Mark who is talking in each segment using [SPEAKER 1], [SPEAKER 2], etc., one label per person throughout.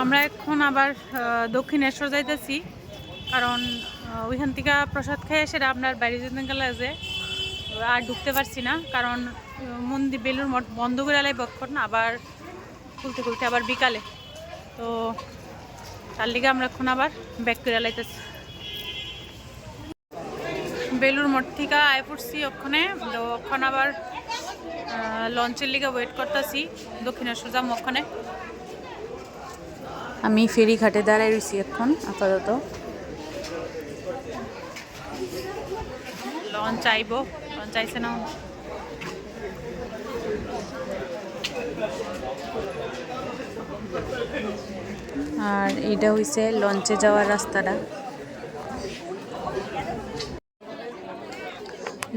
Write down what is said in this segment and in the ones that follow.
[SPEAKER 1] আমরা এখন আবার দক্ষিণেশ্বর যাইতেছি, কারণ ওইখান থেকে প্রসাদ খেয়ে এসে আপনার বাইরে যেতে গেলে যে আর ঢুকতে পারছি না, কারণ মন্দির বেলুর মঠ বন্ধ করে এলাই বক্ষণ আবার খুলতে খুলতে আবার বিকালে, তো তার লিগে আমরা এখন আবার ব্যাক করে এলাইতেছি। বেলুর মঠ থেকে আয় পড়ছি ওখানে, তো ওখানে আবার লঞ্চের লিগে ওয়েট করতেছি, দক্ষিণেশ্বর যাবো ওখানে। আমি ফেরি ঘাটে দাঁড়াই রয়েছি এখন আপাতত, লঞ্চ আইব, লঞ্চ আইছে না। আর এটা হইছে লঞ্চে যাওয়ার রাস্তাটা।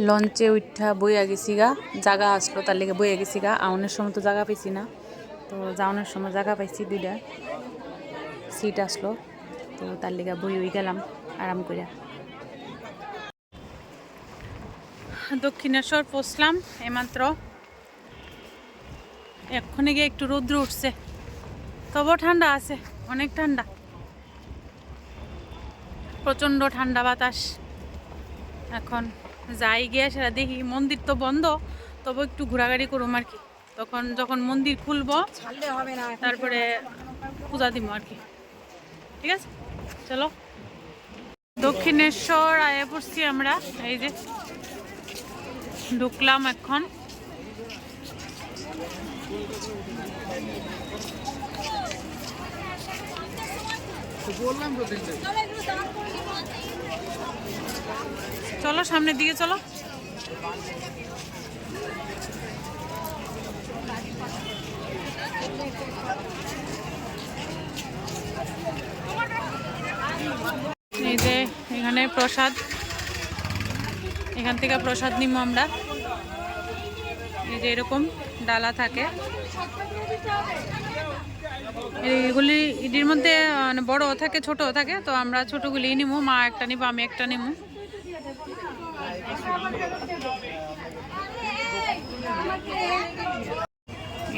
[SPEAKER 1] লঞ্চে উঠা বইয়া গেছি গা, জায়গা আসলো তার লেগে বইয়া গেছি গা। আউনের সময় তো জায়গা পাইছি না, তো যাওয়ানোর সময় জায়গা পাইছি, 2টা সিট আসলো, তো তার লেগে বই হয়ে গেলাম আরাম করে। দক্ষিণেশ্বর পৌঁছলাম এইমাত্র, এক্ষণে গিয়ে একটু রৌদ্র উঠছে, তবুও ঠান্ডা আছে, অনেক ঠান্ডা, প্রচণ্ড ঠান্ডা বাতাস। এখন যাই গিয়ে সেটা দেখি, মন্দির তো বন্ধ, তবু একটু ঘোরাঘুরি করুম আর কি, তখন যখন মন্দির খুলবো তারপরে পূজা দিব আর কি। ঠিক আছে, চলো। দক্ষিণেশ্বর আয়া পড়ছি আমরা, এই যে ঢুকলাম এখন। চলো সামনের দিকে চলো। এই যে এখানে প্রসাদ, এখান থেকে প্রসাদ নিব আমরা। এই যে এরকম ডালা থাকে, এগুলি এটির মধ্যে মানে বড় থাকে ছোটও থাকে, তো আমরা ছোটগুলি নিব, মা একটা নিব, আমি একটা নিব।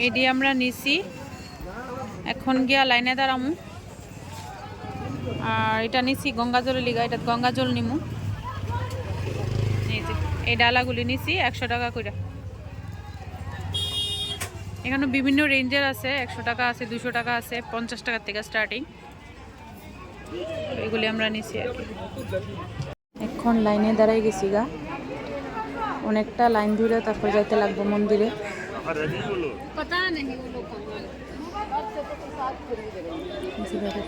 [SPEAKER 1] এটি আমরা নিছি, এখন গিয়া লাইনে দাঁড়ামু। আর এটা নিছি গঙ্গা জলের লিগা, এটা গঙ্গা জল নিমু। এই যে এই ডালাগুলি নিছি 100 টাকা করে। এখানে বিভিন্ন রেঞ্জের আছে, 100 টাকা আছে, 200 টাকা আছে, 50 টাকার থেকে স্টার্টিং। এগুলি আমরা নিছি আর কি। এখন লাইনে দাঁড়াই গেছি গা, অনেকটা লাইন ধরে তারপর যাইতে লাগবো মন্দিরে।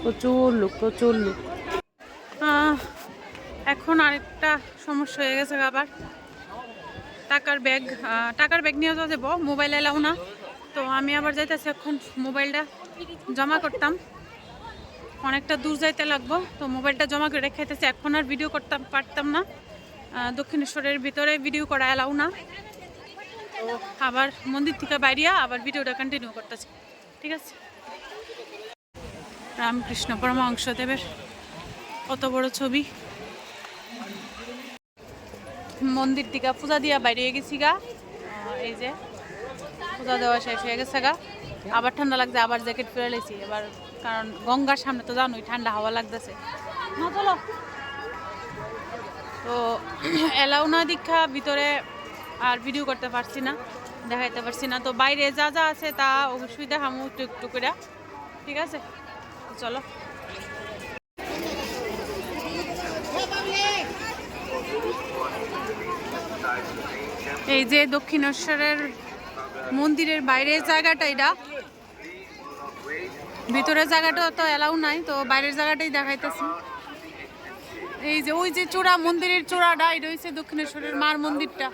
[SPEAKER 1] প্রচুর লোক, প্রচুর লোক। এখন আরেকটা সমস্যা হয়ে গেছে আবার, টাকার ব্যাগ নিয়ে যাবো, মোবাইল এলাও না, তো আমি আবার যাইতেছি এখন মোবাইলটা জমা করতাম, অনেকটা দূর যাইতে লাগবো, তো মোবাইলটা জমা করে রেখেছি। এখন আর ভিডিও করতাম পারতাম না, দক্ষিণেশ্বরের ভিতরে ভিডিও করা এলাও না, তো আবার মন্দির থেকে বাইরিয়া আবার ভিডিওটা কন্টিনিউ করতেছি। ঠিক আছে, রামকৃষ্ণ পরমহংসদেবের কত বড় ছবি। মন্দির থেকে পূজা দিয়া বাইরে গেছি গা, এই যে পূজা দেওয়া শেষ হয়ে গেছে গা, আবার ঠান্ডা লাগছে, আবার জ্যাকেট পরে লেছি এবার, কারণ গঙ্গার সামনে তো জানোই ঠান্ডা হাওয়া লাগতেছে না। চলো, তো এলাও না দীক্ষা ভিতরে আর ভিডিও করতে পারছি না, দেখাইতে পারছি না, তো বাইরে যা যা আছে তা অবশ্যই দেখামো একটু একটু করে। ঠিক আছে, চলো। এই যে দক্ষিণেশ্বরের মন্দিরের বাইরের জায়গাটা, এটা ভিতরের জায়গাটা তো এলাও নাই, তো বাইরের জায়গাটাই দেখাইতেছি। এই যে ওই যে চূড়া, মন্দিরের চূড়াটা, এটা হচ্ছে দক্ষিণেশ্বরের মার মন্দিরটা।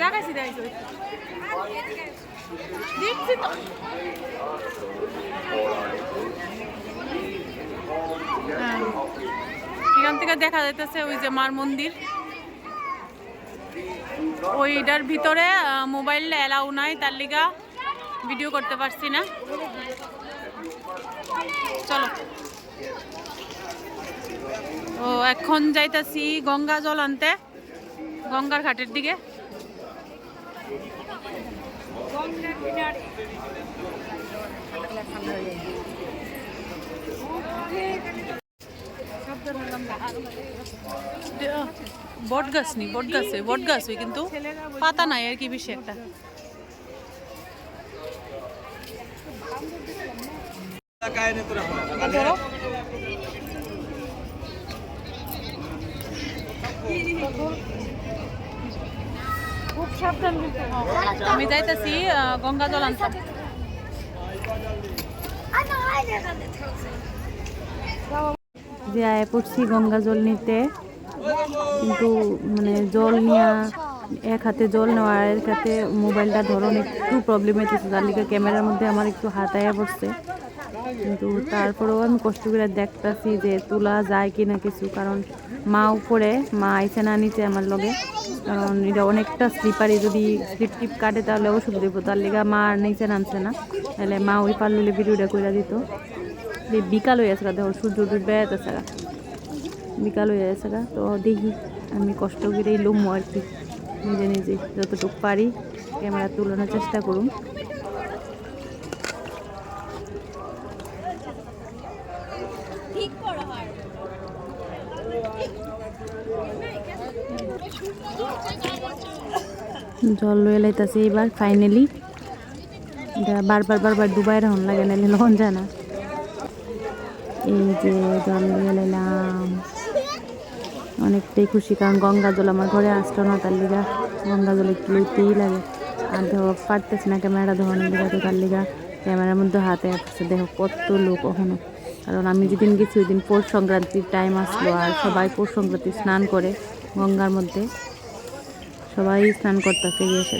[SPEAKER 1] দেখাইছি দেখছি তো, এখান থেকে দেখা যাইতেছে ওই যে মার মন্দির। ওইটার ভিতরে মোবাইল এলাও নাই, তার লিগা ভিডিও করতে পারছি না। চলো। তো এখন যাইতাছি গঙ্গা জল আনতে, গঙ্গার ঘাটের দিকে। বট গাছ নি, বট গাছ কিন্তু পাতা নাই আর কি বেশি একটা। আমি যাইতেছি গঙ্গা জল আনতে। যে আয় পড়ছি গঙ্গা জল নিতে, কিন্তু মানে জল নেওয়া, এক হাতে জল নেওয়া আর এক হাতে মোবাইলটা ধরুন একটু প্রবলেম হইতেছে, তার লিগে ক্যামেরার মধ্যে আমার একটু হাত আয়া পড়ছে। কিন্তু তারপরেও আমি কষ্ট করে দেখতেছি যে তোলা যায় কি না কিছু, কারণ মা উপরে, মা আইসে না নিচে আমার লগে, কারণ এটা অনেকটা স্লিপারি, যদি স্লিপ টিপ কাটে তাহলে অসুবিধা হইব, তার লিগে মা আর নিচে নামছে না, তাহলে মা ওই পারলে ভিডিওটা করে দিত। বিকাল হয়ে গেছে, দেখো সূর্য ডুবে যেতেছে, বিকাল হয়ে গেছে। তো দেখি আমি কষ্ট করেই লুমো আর কি, নিজে নিজে যতটুকু পারি ক্যামেরা তুলানোর চেষ্টা করুন। জল লয়ে লাইতাছে এবার ফাইনালি, এটা বারবার ডুবাই রাখুন লাগে, নাহলে লন যায় না। এই যে জল লয়ে লাইলাম, অনেকটাই খুশি, কারণ গঙ্গা জল আমার ঘরে আসতো না, তার লিগা গঙ্গা জল একটু লইতেই লাগে। আর দেখো পারতেছে না ক্যামেরাটা ধরানোর লিগা, তো তার লিগা ক্যামেরার মধ্যে হাতে আসছে। দেখো কত লোক এখনো, কারণ আমি যেদিন গেছি ওই দিন পৌষ সংক্রান্তির টাইম আসলো, আর সবাই পৌষ সংক্রান্তি স্নান করে গঙ্গার মধ্যে, সবাই স্নান করতেছে গিয়েছে।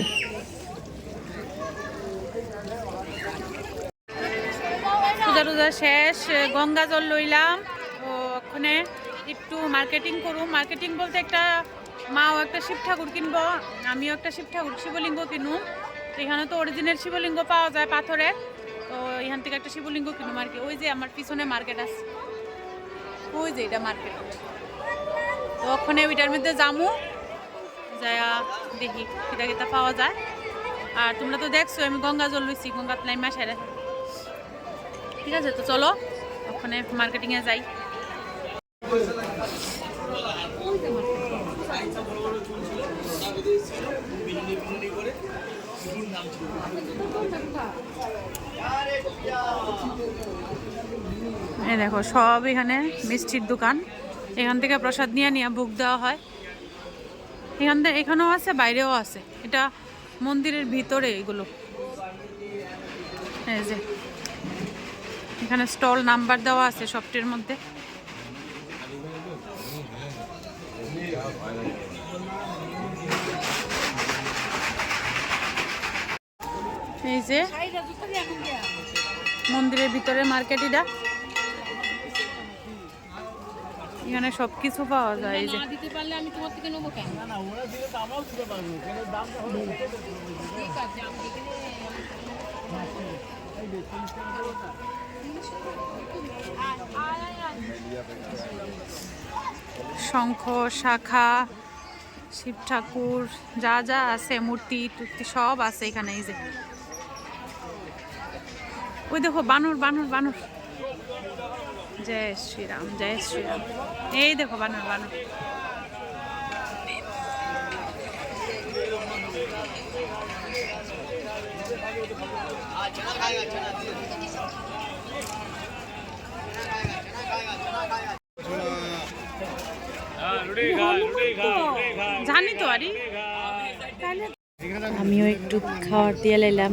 [SPEAKER 1] পূজা টুজা শেষ, গঙ্গা জল লইলাম। তো ওখানে একটু মার্কেটিং করুম, মার্কেটিং বলতে একটা মাও একটা শিব ঠাকুর কিনবো, আমিও একটা শিব ঠাকুর শিবলিঙ্গ কিনুম। তো এখানে তো অরিজিনাল শিবলিঙ্গ পাওয়া যায় পাথরের, তো এখান থেকে একটা শিবলিঙ্গ কিনুম আর কি। ওই যে আমার পিছনে মার্কেট আছে, ওই যে এটা মার্কেট, তো ওখানে ওইটার মধ্যে যামু, যায়া দেখি কিতা কিতা পাওয়া যায়। আর তোমরা তো দেখছো আমি গঙ্গা জল লইছি, গঙ্গা নাইমা সেরে, ঠিক আছে। তো চলো ওখানে মার্কেটিংয়ে যাই। এই দেখো সব এখানে মিষ্টির দোকান, এখান থেকে প্রসাদ নিয়ে ভোগ দেওয়া হয়। এখানেও আছে, বাইরেও আছে, এটা মন্দিরের ভিতরে এগুলো। এই যে এখানে স্টল নাম্বার দেওয়া আছে সবটির মধ্যে। এই যে মন্দিরের ভিতরে মার্কেট, এটা এখানে সবকিছু পাওয়া যায়। এই যে শঙ্খ, শাখা, শিব ঠাকুর, যা যা আছে, মূর্তি টুর্তি সব আছে এখানে। এই যে ওই দেখো বানর বানর বানর, জয় শ্রীরাম জয় শ্রীরাম, এই দেখো বানর বানর। জানি তো আরে, আমিও একটু খাওয়ার দিয়ে লাইলাম,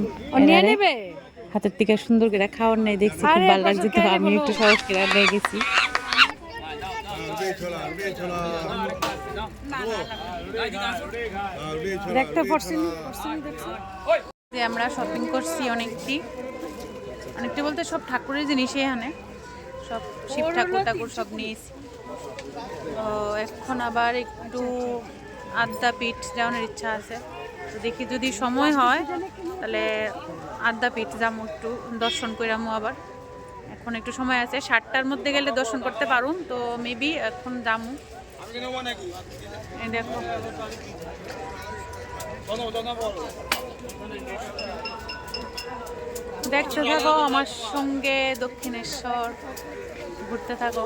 [SPEAKER 1] হাতের থেকে সুন্দর করে খাওয়ার নেই দেখছি, খুব ভালো লাগছে, তো আমি একটু সহজ করে নিয়ে গেছি। আমরা শপিং করছি অনেকটি বলতে সব ঠাকুরের জিনিস এখানে, সব শিব ঠাকুর সব নিয়েছি। তো এখন আবার একটু আদ্যাপীঠ যাওয়ার ইচ্ছা আছে, তো দেখি যদি সময় হয় তাহলে আদ্যাপীঠ যাবো, একটু দর্শন করামো। আবার এখন এখন একটু সময় আছে, 7টার মধ্যে গেলে দর্শন করতে পারুম। তো মেবি এখন যামু। এই দেখো দেখতে থাকো আমার সঙ্গে, দক্ষিণেশ্বর ঘুরতে থাকো।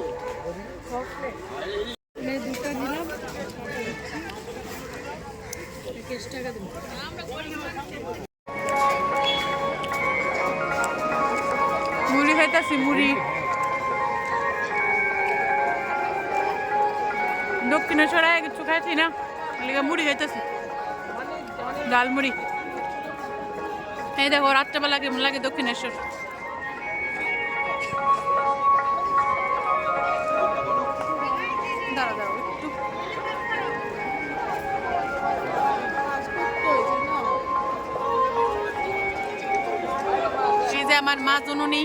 [SPEAKER 1] মুড়ি খাইতেছি, মুড়ি। দক্ষিণেশ্বরে কিছু খাইছি না, মুড়ি খাইতেছি, ডাল মুড়ি। এই দেখো রাত্রেবেলা কেমন লাগে দক্ষিণেশ্বর। দাঁড়া দাঁড়াও একটু। এই যে আমার মা জননী।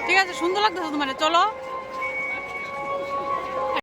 [SPEAKER 1] ঠিক আছে, সুন্দর লাগতেছে তোমার, চলো।